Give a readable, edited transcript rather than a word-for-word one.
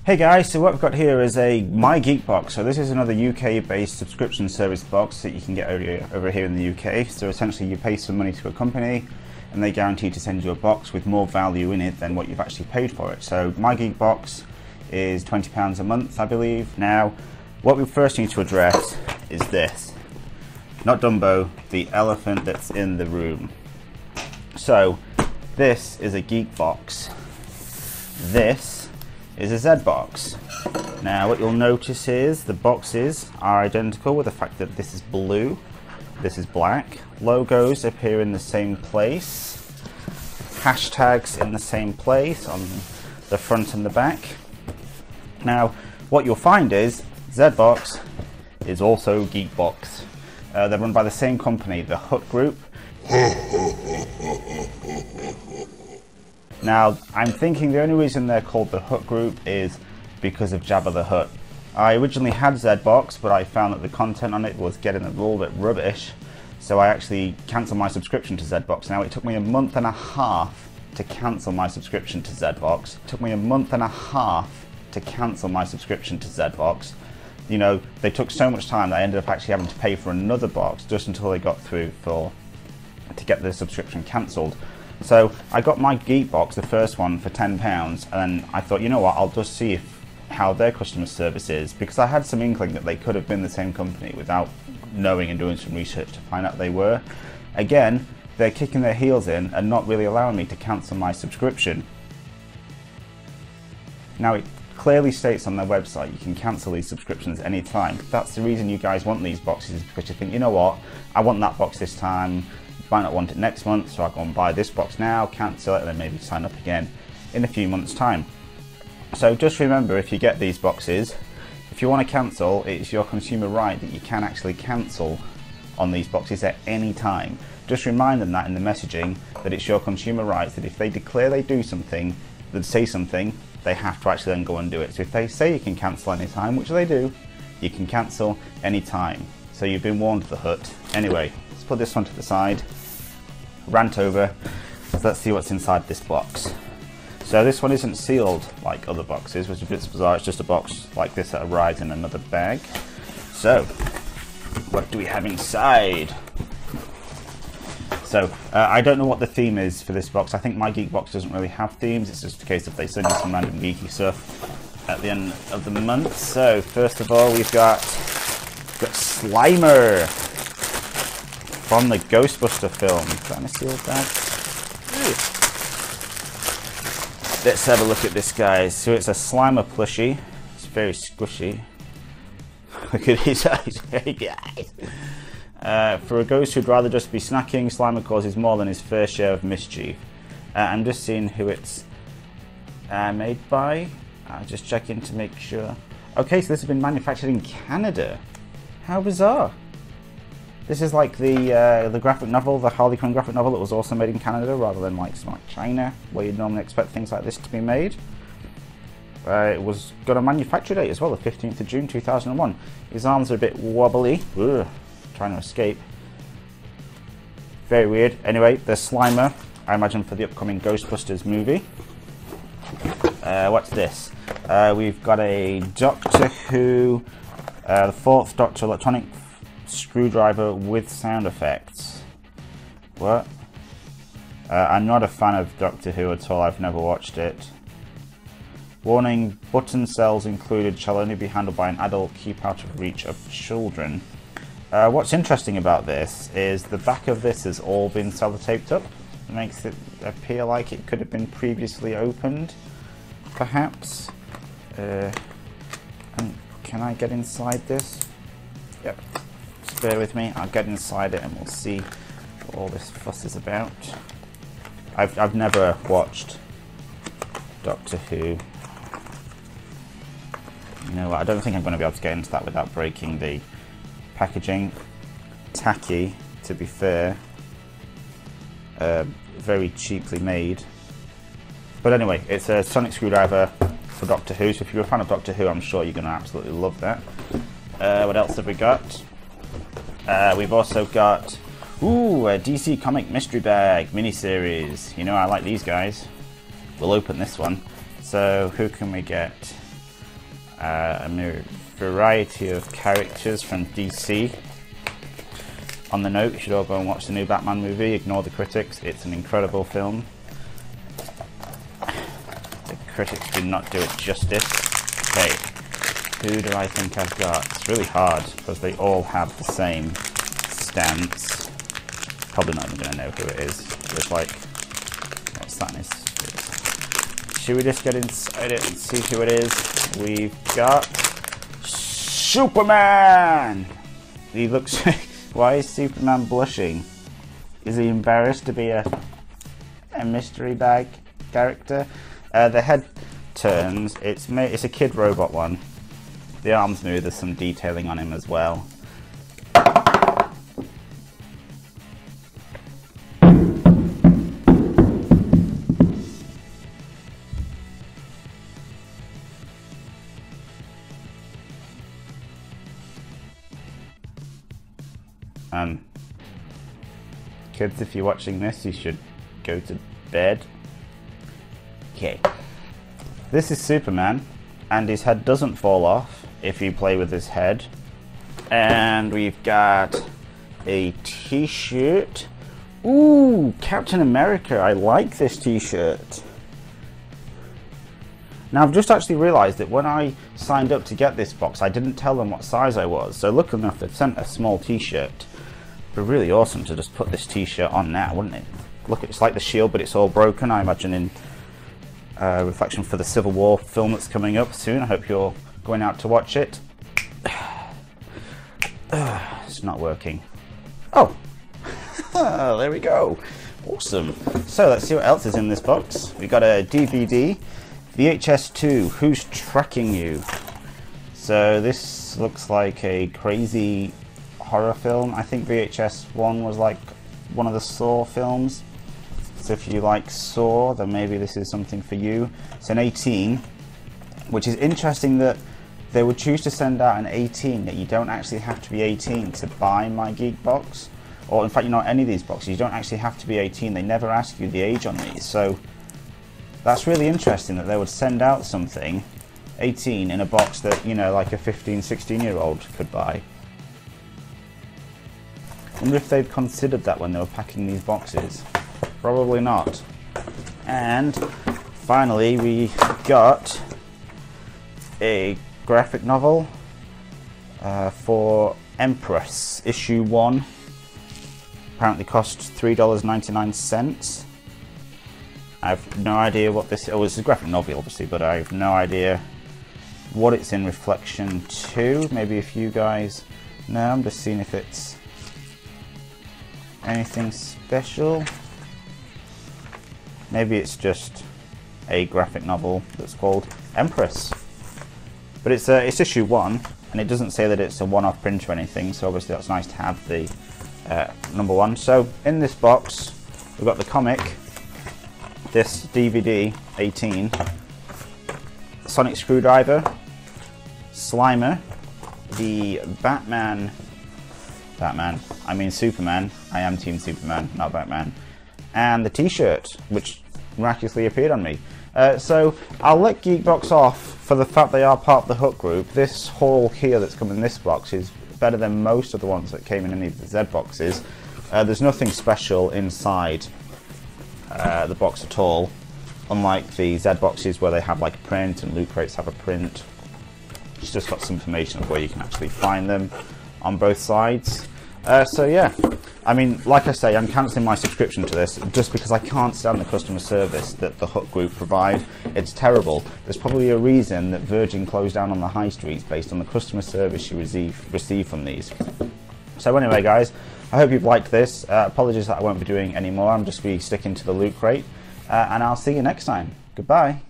Hey guys, so what we've got here is a My Geek Box. So this is another UK-based subscription service box that you can get over here in the UK. So essentially you pay some money to a company and they guarantee to send you a box with more value in it than what you've actually paid for it. So My Geek Box is £20 a month, I believe. Now, what we first need to address is this. Not Dumbo, the elephant that's in the room. So, this is a Geek Box. This is a Z box. Now what you'll notice is the boxes are identical with the fact that this is blue, this is black. Logos appear in the same place. Hashtags in the same place on the front and the back. Now what you'll find is Z box is also Geek Box. They're run by the same company, the Hut Group. Now, I'm thinking the only reason they're called the Hut Group is because of Jabba the Hutt. I originally had Z-Box, but I found that the content on it was getting a little bit rubbish, so I actually cancelled my subscription to Z-Box. Now, it took me a month and a half to cancel my subscription to Z-Box. It took me a month and a half to cancel my subscription to Z-Box. You know, they took so much time that I ended up actually having to pay for another box just until they got through to get the subscription cancelled. So I got My Geek Box, the first one, for £10, and then I thought, you know what, I'll just see how their customer service is, because I had some inkling that they could have been the same company without knowing and doing some research to find out they were. Again, they're kicking their heels in and not really allowing me to cancel my subscription. Now it clearly states on their website you can cancel these subscriptions anytime. That's the reason you guys want these boxes, because you think, you know what, I want that box this time, might not want it next month, so I'll go and buy this box now, cancel it, and then maybe sign up again in a few months' time. So just remember, if you get these boxes, if you want to cancel, it's your consumer right that you can actually cancel on these boxes at any time. Just remind them that in the messaging, that it's your consumer rights, that if they declare they do something, that say something, they have to actually then go and do it. So if they say you can cancel anytime, which they do, you can cancel anytime. So you've been warned, the Hut. Anyway, let's put this one to the side. Rant over. So let's see what's inside this box. So this one isn't sealed like other boxes, which is a bit bizarre. It's just a box like this that arrives in another bag. So what do we have inside? So I don't know what the theme is for this box. I think My Geek Box doesn't really have themes. It's just a case of they send you some random geeky stuff at the end of the month. So first of all, we've got Slimer from the Ghostbuster film. Is that in a sealed bag? Let's have a look at this, guys. So it's a Slimer plushie. It's very squishy. Look at his eyes. Hey guys. For a ghost who'd rather just be snacking, Slimer causes more than his fair share of mischief. I'm just seeing who it's made by. I'll just check in to make sure. Okay, so this has been manufactured in Canada. How bizarre. This is like the graphic novel, the Harley Quinn graphic novel that was also made in Canada rather than like China, where you'd normally expect things like this to be made. It was got a manufacture date as well, the 15th of June 2001. His arms are a bit wobbly. Ugh, trying to escape. Very weird. Anyway, there's Slimer, I imagine for the upcoming Ghostbusters movie. What's this? We've got a Doctor Who, the 4th Doctor electronic screwdriver with sound effects. What? I'm not a fan of Doctor Who at all. I've never watched it. Warning, button cells included shall only be handled by an adult. Keep out of reach of children. What's interesting about this is the back of this has all been sellotaped up. It makes it appear like it could have been previously opened, perhaps. And can I get inside this? Yep. Just bear with me. I'll get inside it and we'll see what all this fuss is about. I've never watched Doctor Who. You know what, I don't think I'm going to be able to get into that without breaking the packaging. Tacky, to be fair. Very cheaply made. But anyway, it's a sonic screwdriver for Doctor Who, so if you're a fan of Doctor Who, I'm sure you're going to absolutely love that. What else have we got? We've also got a DC Comic Mystery Bag miniseries. You know I like these guys. We'll open this one. So who can we get? A variety of characters from DC. On the note, you should all go and watch the new Batman movie. Ignore the critics, it's an incredible film. The critics did not do it justice. Okay, who do I think I've got? It's really hard because they all have the same stance. Probably not even going to know who it is. It's like, what's that? Should we just get inside it and see who it is? We've got Superman! He looks... Why is Superman blushing? Is he embarrassed to be a mystery bag character? The head turns. It's a kid robot one. The arms move. There's some detailing on him as well. Kids, if you're watching this, you should go to bed. Okay. This is Superman, and his head doesn't fall off if you play with his head. And we've got a t-shirt. Ooh, Captain America. I like this t-shirt. Now, I've just actually realised that when I signed up to get this box, I didn't tell them what size I was. So luckily enough, they've sent a small t-shirt. It'd be really awesome to just put this t-shirt on now, wouldn't it? Look, it's like the Shield, but it's all broken. I imagine in reflection for the Civil War film that's coming up soon. I hope you're going out to watch it. It's not working. Oh, there we go. Awesome. So let's see what else is in this box. We got a DVD, VHS 2, Who's Tracking You? So this looks like a crazy horror film. I think VHS 1 was like one of the Saw films. So if you like Saw, then maybe this is something for you. It's an 18, which is interesting that they would choose to send out an 18, that you don't actually have to be 18 to buy my Geek Box. Or in fact, you know, any of these boxes, you don't actually have to be 18. They never ask you the age on these. So that's really interesting that they would send out something 18 in a box that, you know, like a 15, 16-year-old could buy. I wonder if they've considered that when they were packing these boxes. Probably not. And finally, we got a graphic novel for Empress, issue 1. Apparently cost $3.99. I have no idea what this is. Oh, it's a graphic novel, obviously, but I have no idea what it's in reflection to. Maybe if you guys know. I'm just seeing if it's anything special. Maybe it's just a graphic novel that's called Empress. But it's issue 1, and it doesn't say that it's a one-off print or anything, so obviously that's nice to have the number 1. So in this box, we've got the comic, this DVD, 18, Sonic Screwdriver, Slimer, the Superman, I am Team Superman, not Batman, and the t-shirt, which miraculously appeared on me. So I'll let Geek Box off for the fact they are part of the Hook group. This haul here that's come in this box is better than most of the ones that came in any of the Z boxes. There's nothing special inside the box at all, unlike the Z boxes where they have like a print and loot crates have a print. It's just got some information of where you can actually find them on both sides. So yeah, I mean, like I say, I'm cancelling my subscription to this just because I can't stand the customer service that the Hook group provide. It's terrible. There's probably a reason that Virgin closed down on the high streets based on the customer service you receive from these. So anyway, guys, I hope you've liked this. Apologies that I won't be doing any more. I'm just be sticking to the loot crate, and I'll see you next time. Goodbye.